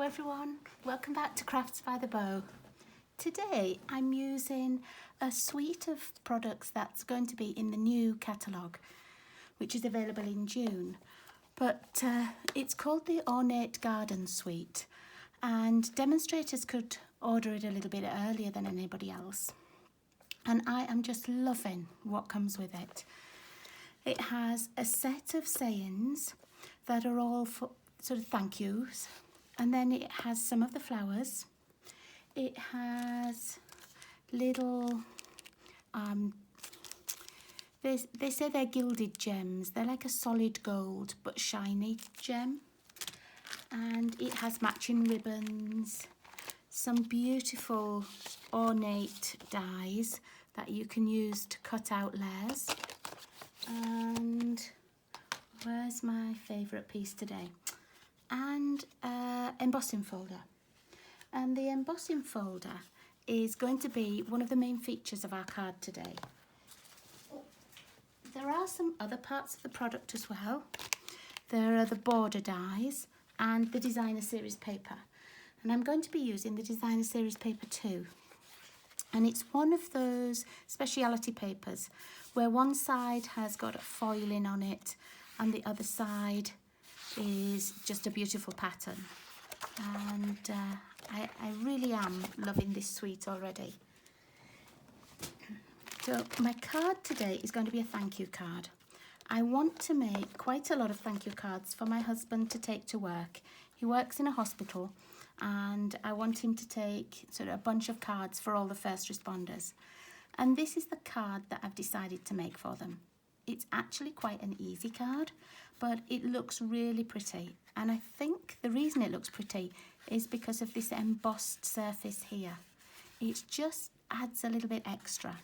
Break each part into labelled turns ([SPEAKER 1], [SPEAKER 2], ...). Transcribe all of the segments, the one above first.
[SPEAKER 1] everyone, welcome back to Crafts by the Bow. Today I'm using a suite of products that's going to be in the new catalogue, which is available in June. But it's called the Ornate Garden suite, and demonstrators could order it a little bit earlier than anybody else. And I am just loving what comes with it. It has a set of sayings that are all for sort of thank yous. And then it has some of the flowers. It has little, they say they're gilded gems. They're like a solid gold but shiny gem. And it has matching ribbons, some beautiful ornate dies that you can use to cut out layers. And where's my favourite piece today? And embossing folder. And the embossing folder is going to be one of the main features of our card today. There are some other parts of the product as well. There are the border dies and the designer series paper. And I'm going to be using the designer series paper too. And it's one of those speciality papers where one side has got a foiling on it and the other side is just a beautiful pattern. And I really am loving this suite already. So my card today is going to be a thank you card. I want to make quite a lot of thank you cards for my husband to take to work. He works in a hospital and I want him to take sort of a bunch of cards for all the first responders. And this is the card that I've decided to make for them. It's actually quite an easy card, but it looks really pretty. And I think the reason it looks pretty is because of this embossed surface here. It just adds a little bit extra.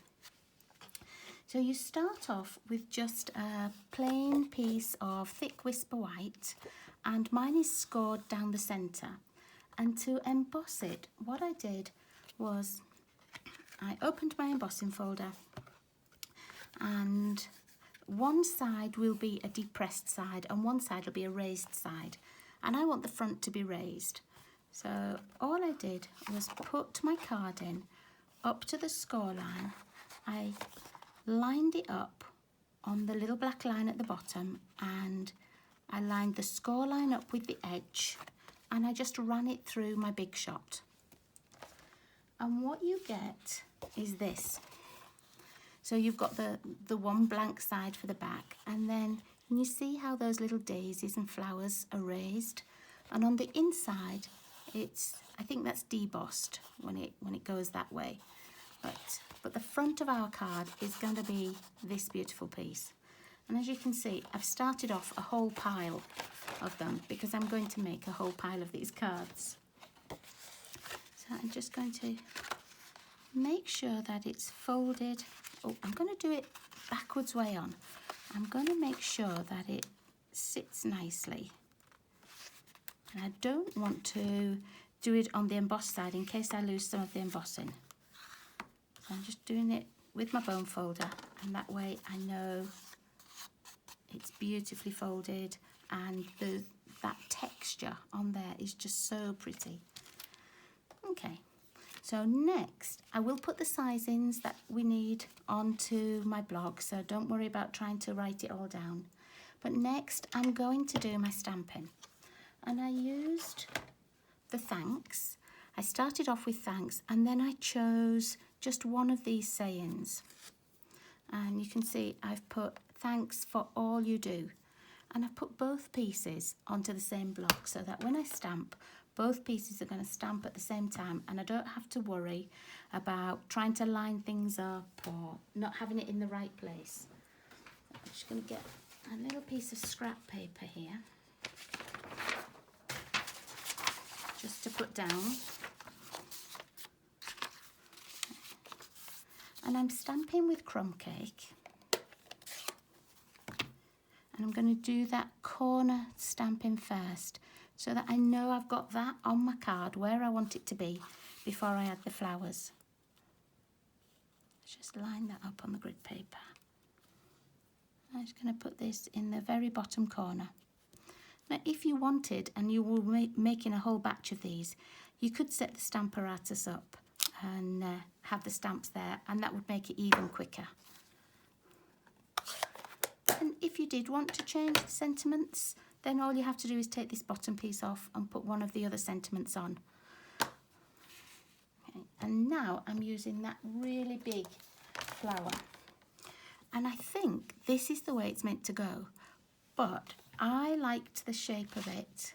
[SPEAKER 1] So you start off with just a plain piece of thick whisper white, and mine is scored down the centre. And to emboss it, what I did was I opened my embossing folder, and one side will be a depressed side and one side will be a raised side, and I want the front to be raised. So all I did was put my card in up to the score line. I lined it up on the little black line at the bottom, and I lined the score line up with the edge, and I just ran it through my big shot. And what you get is this. So you've got the one blank side for the back, and then can you see how those little daisies and flowers are raised? And on the inside, I think that's debossed when it goes that way. But the front of our card is going to be this beautiful piece. And as you can see, I've started off a whole pile of them because I'm going to make a whole pile of these cards. So I'm just going to make sure that it's folded. Oh, I'm going to do it backwards way on. I'm going to make sure that it sits nicely. And I don't want to do it on the embossed side in case I lose some of the embossing. So I'm just doing it with my bone folder, and that way I know it's beautifully folded, and that texture on there is just so pretty. Okay. So next, I will put the sizings that we need onto my blog, so don't worry about trying to write it all down. But next, I'm going to do my stamping. And I used the thanks. I started off with thanks, and then I chose just one of these sayings. And you can see I've put thanks for all you do. And I've put both pieces onto the same block so that when I stamp, both pieces are going to stamp at the same time, and I don't have to worry about trying to line things up or not having it in the right place. I'm just going to get a little piece of scrap paper here just to put down. And I'm stamping with crumb cake. And I'm going to do that corner stamping first, so that I know I've got that on my card where I want it to be before I add the flowers. Let's just line that up on the grid paper. I'm just going to put this in the very bottom corner. Now, if you wanted, and you were making a whole batch of these, you could set the stamp apparatus up and have the stamps there, and that would make it even quicker. And if you did want to change the sentiments, then all you have to do is take this bottom piece off and put one of the other sentiments on. Okay. And now I'm using that really big flower. And I think this is the way it's meant to go. But I liked the shape of it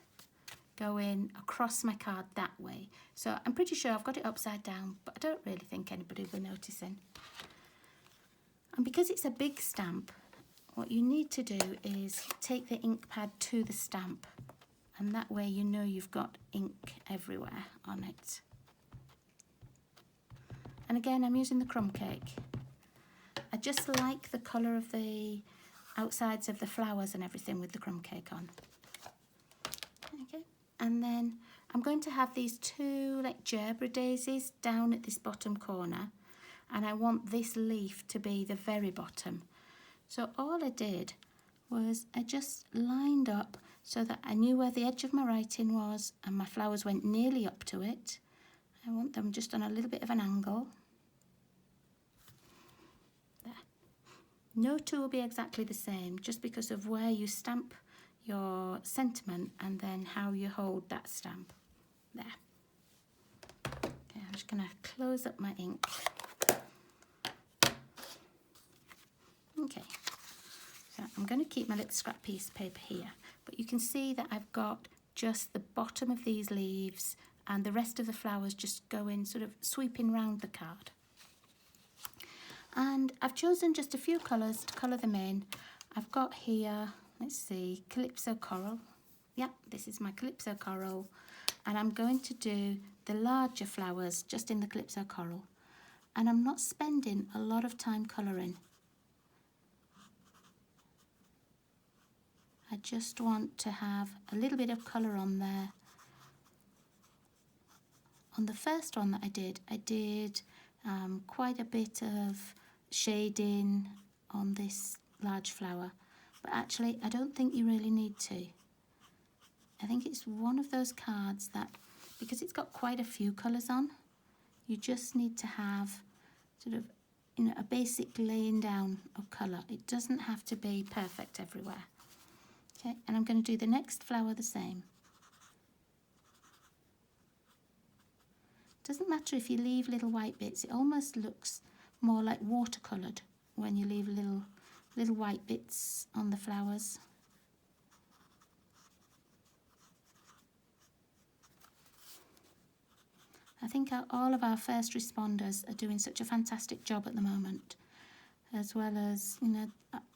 [SPEAKER 1] going across my card that way. So I'm pretty sure I've got it upside down, but I don't really think anybody will be noticing. And because it's a big stamp, what you need to do is take the ink pad to the stamp, and that way you know you've got ink everywhere on it. And again, I'm using the crumb cake. I just like the colour of the outsides of the flowers and everything with the crumb cake on. Okay, and then I'm going to have these two like gerbera daisies down at this bottom corner, and I want this leaf to be the very bottom. So all I did was I just lined up so that I knew where the edge of my writing was, and my flowers went nearly up to it. I want them just on a little bit of an angle. There. No two will be exactly the same, just because of where you stamp your sentiment and then how you hold that stamp. There. Okay, I'm just going to close up my ink. Okay, so I'm going to keep my little scrap piece of paper here, but you can see that I've got just the bottom of these leaves and the rest of the flowers just going sort of sweeping round the card. And I've chosen just a few colours to colour them in. I've got here, let's see, Calypso Coral. Yep, this is my Calypso Coral, and I'm going to do the larger flowers just in the Calypso Coral, and I'm not spending a lot of time colouring. I just want to have a little bit of colour on there. On the first one that I did quite a bit of shading on this large flower, but actually I don't think you really need to. I think it's one of those cards that, because it's got quite a few colours on, you just need to have sort of, you know, a basic laying down of colour. It doesn't have to be perfect everywhere. Okay, and I'm going to do the next flower the same. Doesn't matter if you leave little white bits, it almost looks more like watercoloured when you leave little white bits on the flowers. I think all of our first responders are doing such a fantastic job at the moment, as well as, you know,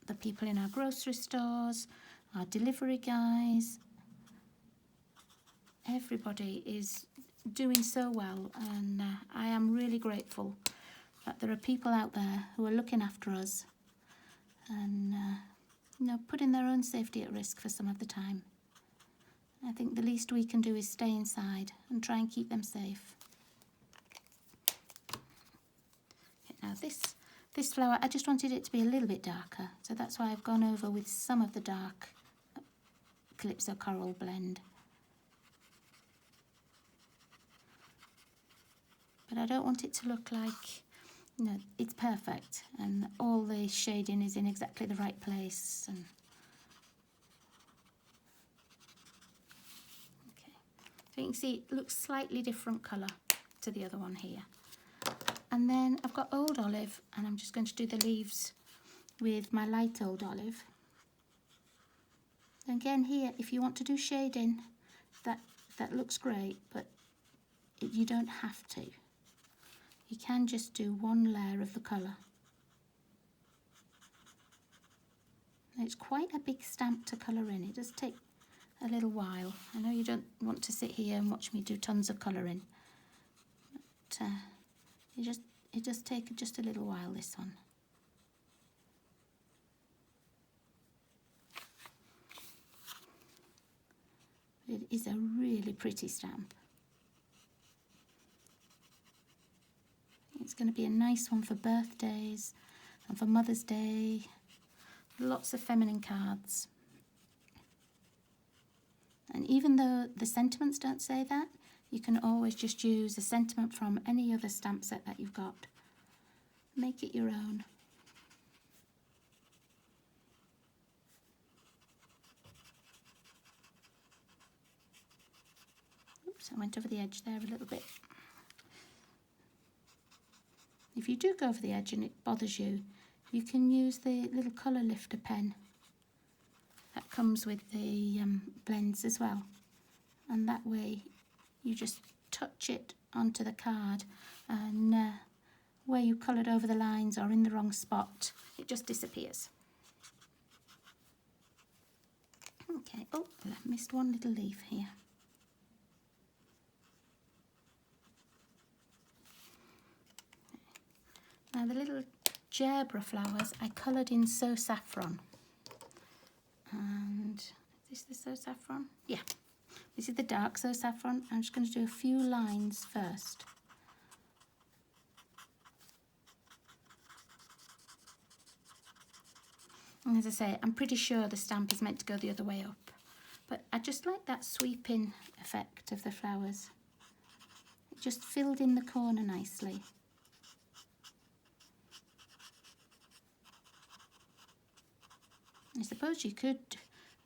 [SPEAKER 1] the people in our grocery stores, our delivery guys. Everybody is doing so well, and I am really grateful that there are people out there who are looking after us and you know, putting their own safety at risk for some of the time. I think the least we can do is stay inside and try and keep them safe. Okay, now this flower, I just wanted it to be a little bit darker, so that's why I've gone over with some of the dark Calypso Coral blend. But I don't want it to look like, you know, it's perfect and all the shading is in exactly the right place. And okay, so you can see it looks slightly different colour to the other one here. And then I've got Old Olive, and I'm just going to do the leaves with my light Old Olive. Again here, if you want to do shading, that looks great, but you don't have to. You can just do one layer of the colour. It's quite a big stamp to colour in. It does take a little while. I know you don't want to sit here and watch me do tons of colouring, but it does take just a little while, this one. It is a really pretty stamp. It's going to be a nice one for birthdays and for Mother's Day. Lots of feminine cards. And even though the sentiments don't say that, you can always just use a sentiment from any other stamp set that you've got. Make it your own. Oops, I went over the edge there a little bit. If you do go over the edge and it bothers you, you can use the little colour lifter pen that comes with the blends as well. And that way you just touch it onto the card, and where you coloured over the lines or in the wrong spot, it just disappears. Okay, oh, I missed one little leaf here. Now the little gerbera flowers I coloured in So Saffron. And is this the So Saffron? Yeah, this is the dark So Saffron. I'm just going to do a few lines first. And as I say, I'm pretty sure the stamp is meant to go the other way up. But I just like that sweeping effect of the flowers. It just filled in the corner nicely. I suppose you could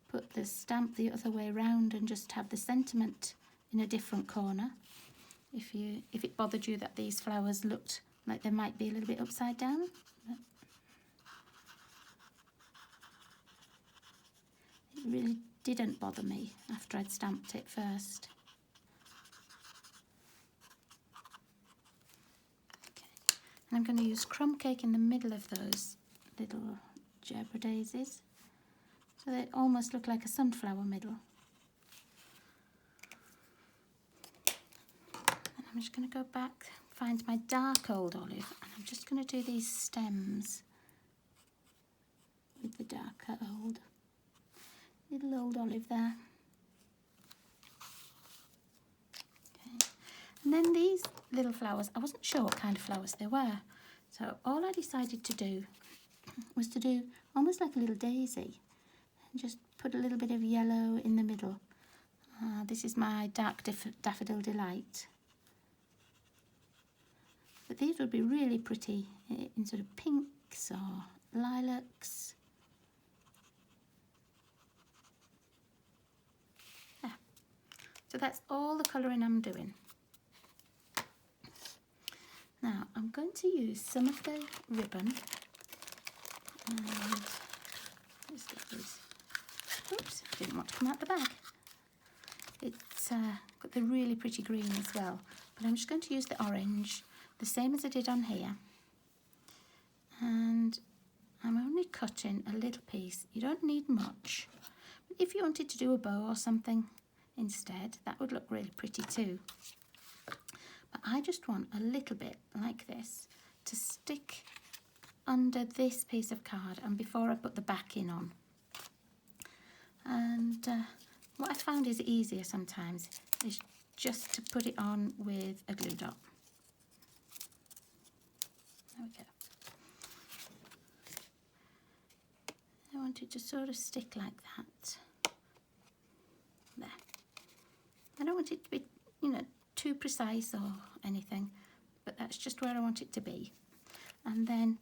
[SPEAKER 1] put the stamp the other way around and just have the sentiment in a different corner if it bothered you that these flowers looked like they might be a little bit upside down. But it really didn't bother me after I'd stamped it first. Okay. And I'm going to use crumb cake in the middle of those little gerbera daisies, so they almost look like a sunflower middle. And I'm just going to go back, find my dark old olive, and I'm just going to do these stems with the darker little old olive there. Okay. And then these little flowers, I wasn't sure what kind of flowers they were, so all I decided to do was to do almost like a little daisy. Just put a little bit of yellow in the middle. This is my dark daffodil delight. But these would be really pretty in sort of pinks or lilacs. Yeah. So that's all the colouring I'm doing. Now I'm going to use some of the ribbon. And let's get these. Oops, didn't want to come out the bag. It's got the really pretty green as well, but I'm just going to use the orange, the same as I did on here. And I'm only cutting a little piece. You don't need much. But if you wanted to do a bow or something instead, that would look really pretty too. But I just want a little bit like this to stick under this piece of card and before I put the backing on. And what I found is easier sometimes is just to put it on with a glue dot. There we go. I want it to sort of stick like that. There. I don't want it to be, too precise or anything, but that's just where I want it to be. And then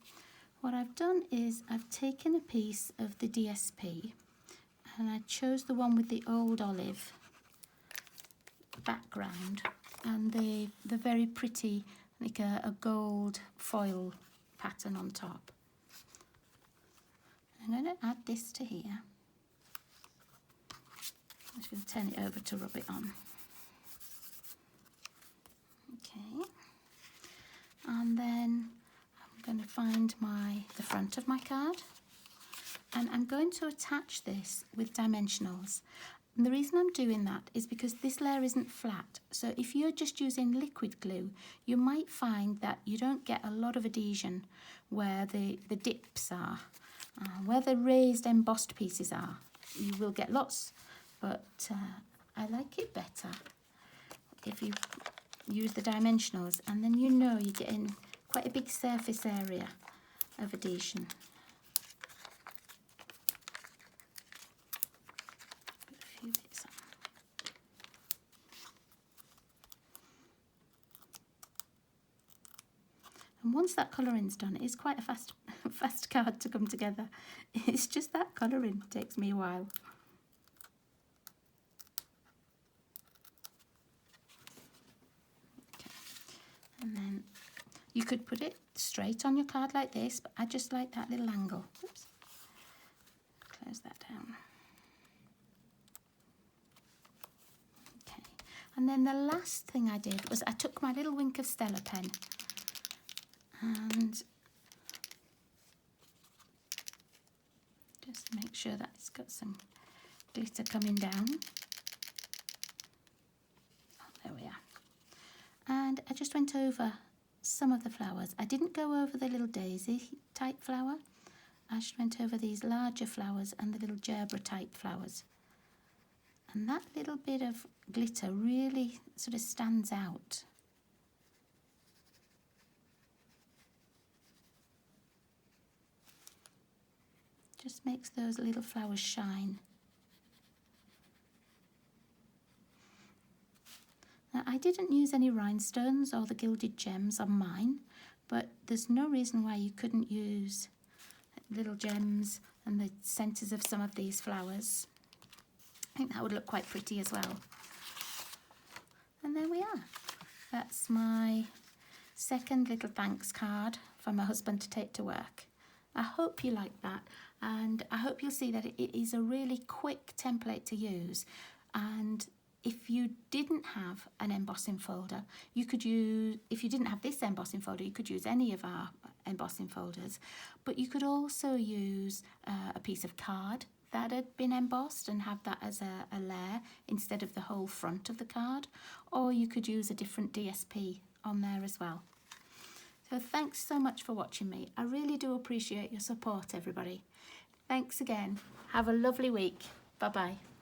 [SPEAKER 1] what I've done is I've taken a piece of the DSP and I chose the one with the old olive background and the very pretty, like a gold foil pattern on top. I'm going to add this to here. I'm just going to turn it over to rub it on. Okay. And then I'm going to find the front of my card. And I'm going to attach this with dimensionals. And the reason I'm doing that is because this layer isn't flat. So if you're just using liquid glue, you might find that you don't get a lot of adhesion where the dips are. Where the raised embossed pieces are, you will get lots, but I like it better if you use the dimensionals, and then you're getting quite a big surface area of adhesion. Put a few bits on. And once that colouring's done, it's quite a fast card to come together. It's just that colouring takes me a while. Okay. And then you could put it straight on your card like this, but I just like that little angle. Oops. Close that down. Okay. And then the last thing I did was I took my little Wink of Stella pen and just make sure that it's got some glitter coming down. Oh, there we are. And I just went over some of the flowers. I didn't go over the little daisy type flower. I just went over these larger flowers and the little gerbera type flowers. And that little bit of glitter really sort of stands out. Just makes those little flowers shine. Now, I didn't use any rhinestones or the gilded gems on mine, but there's no reason why you couldn't use little gems and the centres of some of these flowers. I think that would look quite pretty as well. And there we are. That's my second little thanks card for my husband to take to work. I hope you like that, and I hope you'll see that it is a really quick template to use. And if you didn't have an embossing folder, you could use, if you didn't have this embossing folder, you could use any of our embossing folders, but you could also use a piece of card that had been embossed and have that as a layer instead of the whole front of the card, or you could use a different DSP on there as well. So thanks so much for watching me. I really do appreciate your support, everybody. Thanks again. Have a lovely week. Bye-bye.